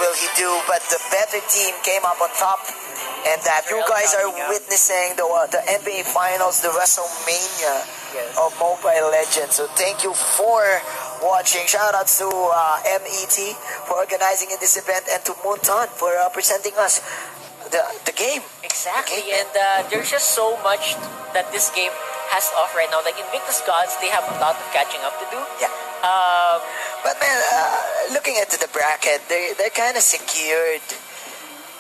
will he do? But the better team came up on top. And that you guys are witnessing the NBA Finals, the WrestleMania of Mobile Legends. So thank you for watching. Shoutouts to MET for organizing in this event, and to Muntan for presenting us the game. Exactly, and there's just so much that this game has to offer right now. Like Invictus Gods, they have a lot of catching up to do. Yeah. But man, looking at the bracket, they're kind of secured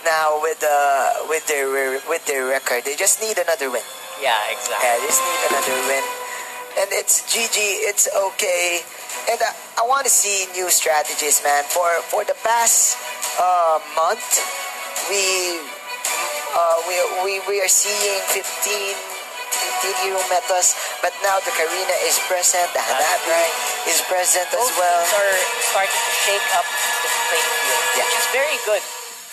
now with their record. They just need another win. Yeah, exactly. Yeah, they just need another win, and it's GG. It's okay. And I want to see new strategies, man. For the past month, we are seeing 15 hero metas, but now the Karina is present, the Hanabi is present as well. Both teams are starting to shake up the playing field, which is very good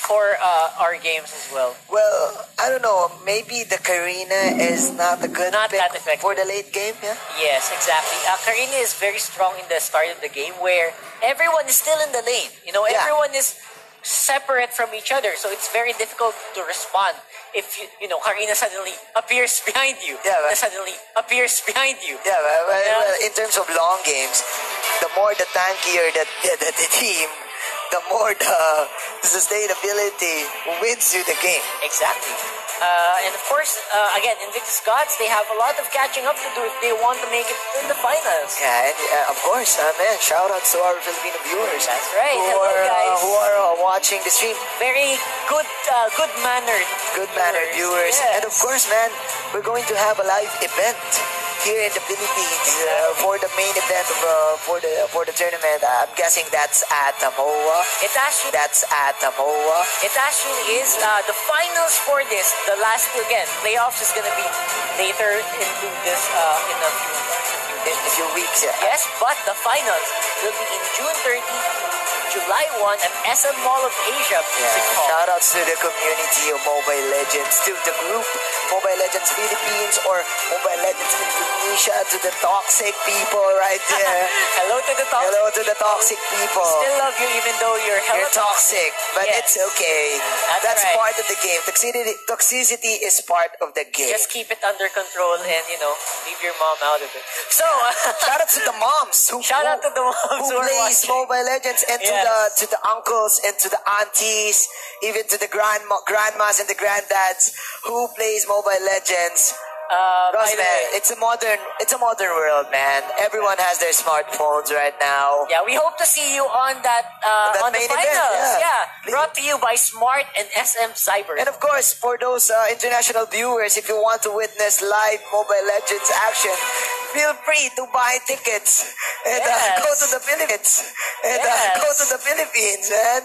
for our games as well. Well, I don't know. Maybe the Karina is not a good pick for the late game. Yeah. Yes, exactly. Karina is very strong in the start of the game, where everyone is still in the lane. You know, everyone is separate from each other, so it's very difficult to respond if you know Karina suddenly appears behind you. Yeah, suddenly appears behind you. Yeah, well, in terms of long games, the more the tankier the team, the more the sustainability wins you the game. Exactly. And of course, again, Invictus Gods, they have a lot of catching up to do if they want to make it in the finals. Yeah, and of course, man, shout out to our Filipino viewers. That's right. Hello, guys. Who are watching the stream. Very good-mannered viewers. Yes. And of course, man, we're going to have a live event here in the Philippines for the main event of for the tournament. I'm guessing that's at MOA. It actually is the finals for this. The last playoffs is gonna be later into this in a few weeks. Yeah. Yes, but the finals will be in June 30, July 1 at SM Mall of Asia. Shout outs to the community of Mobile Legends, to the group Mobile Legends Philippines or Mobile Legends Indonesia, to the toxic people right there. Hello to the toxic people. Still love you even though you're toxic, but it's okay. That's right. part of the game. Toxicity is part of the game. Just keep it under control and leave your mom out of it. So shout out to the moms who plays Mobile Legends, and to the uncles and to the aunties, even to the grandmas and the granddads who plays Mobile Legends. Because man, it's a modern world, man. Everyone has their smartphones right now. Yeah, we hope to see you on that on the finals. Brought to you by Smart and SM Cyber. And of course, for those international viewers, if you want to witness live Mobile Legends action, feel free to buy tickets and go to the Philippines. Go to the Philippines, man.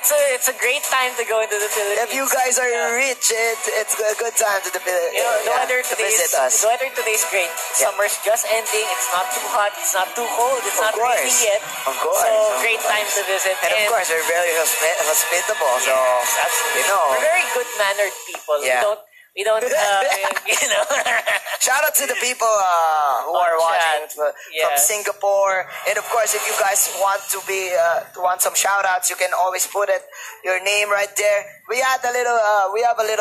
So it's a great time to go into the Philippines. If you guys are rich, it's a good time to the Philippines. The weather today is great. Summer's just ending. It's not too hot. It's not too cold. It's not raining yet. Of course. So great time to visit. And of course, we're very hospitable. So we're very good-mannered people. We don't, Shout out to the people who are watching from Singapore, and of course, if you guys want want some shout outs, you can always put your name right there. We have a little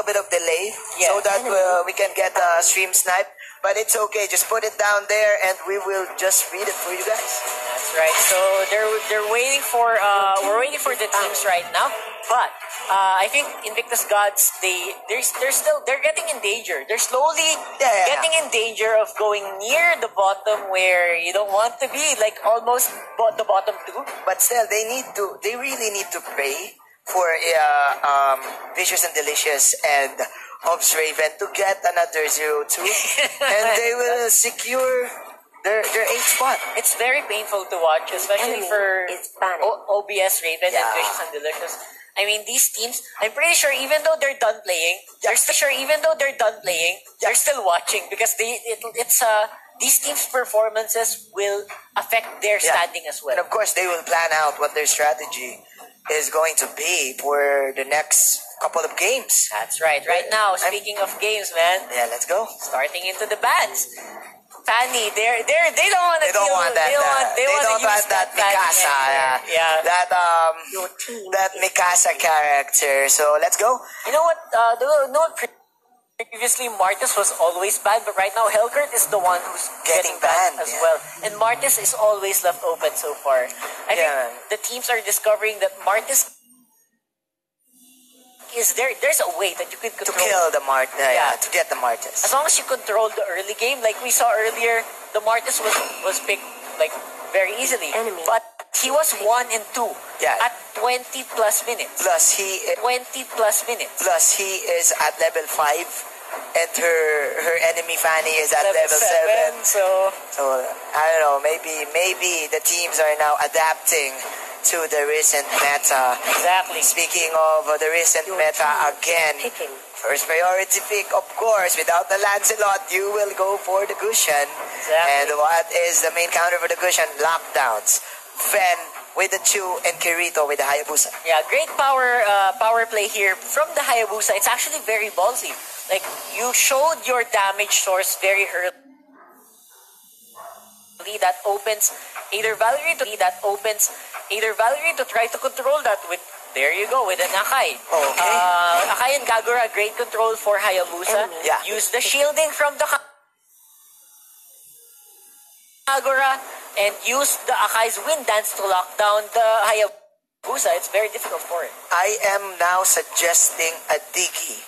bit of delay, so that we can get stream snipe. But it's okay. Just put it down there, and we will just read it for you guys. That's right. So they're waiting for we're waiting for the teams right now. But I think Invictus Gods they're getting in danger. They're slowly getting in danger of going near the bottom where you don't want to be, like almost the bottom two. But still, they really need to pray for Vicious and Delicious and Hobbs Raven to get another 0-2, and they will secure their 8th spot. It's very painful to watch, especially for OBS Raven and Vicious and Delicious. I mean, these teams, I'm pretty sure even though they're done playing, they're still watching, because these teams' performances will affect their standing as well. And of course, they will plan out what their strategy is going to be for the next couple of games. That's right. Right now, speaking of games, man. Yeah, let's go. Starting into the bans. Fanny, they don't want to. They don't want that. They don't want that Mikasa. Yeah. That Mikasa character. So let's go. You know what? Previously, Martis was always banned, but right now, Helgert is the one who's getting banned as well. And Martis is always left open so far. I think the teams are discovering that Martis is there. There's a way that you can control. To kill the Martis. To get the Martis. As long as you control the early game, like we saw earlier, the Martis was picked like very easily. But he was 1 and 2 at 20 plus minutes. Plus he 20 plus minutes. Plus he is at level 5. And her enemy Fanny is at level 7. So I don't know. Maybe the teams are now adapting to the recent meta. Exactly. Speaking of the recent meta again, first priority pick, of course. Without the Lancelot, you will go for the Gusion. Exactly. And what is the main counter for the Gusion? Lockdowns. Fen with the Chu and Kirito with the Hayabusa. Yeah, great power play here from the Hayabusa. It's actually very ballsy. Like, you showed your damage source very early. That opens either Valerie to try to control that with, there you go, with an Akai. Okay. Akai and Kagura, great control for Hayabusa. Yeah. Use the shielding from the Kagura and use the Akai's Wind Dance to lock down the Hayabusa. It's very difficult for it. I am now suggesting a Digi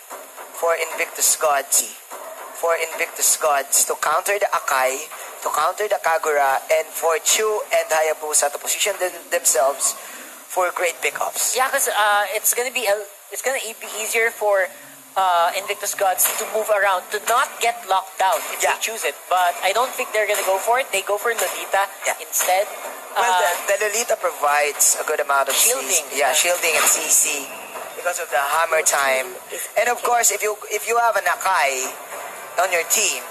for Invictus Gods. To counter the Akai, to counter the Kagura, and for Chu and Hayabusa to position themselves for great pickups. Yeah, because it's gonna be easier for Invictus Gods to move around, to not get locked down if they choose it. But I don't think they're gonna go for it. They go for Lolita instead. Well, the Lolita provides a good amount of shielding. Shielding and CC because of the hammer time. And of course, if you have an Akai on your team,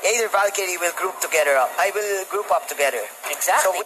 either Valkyrie will group up together. Exactly. So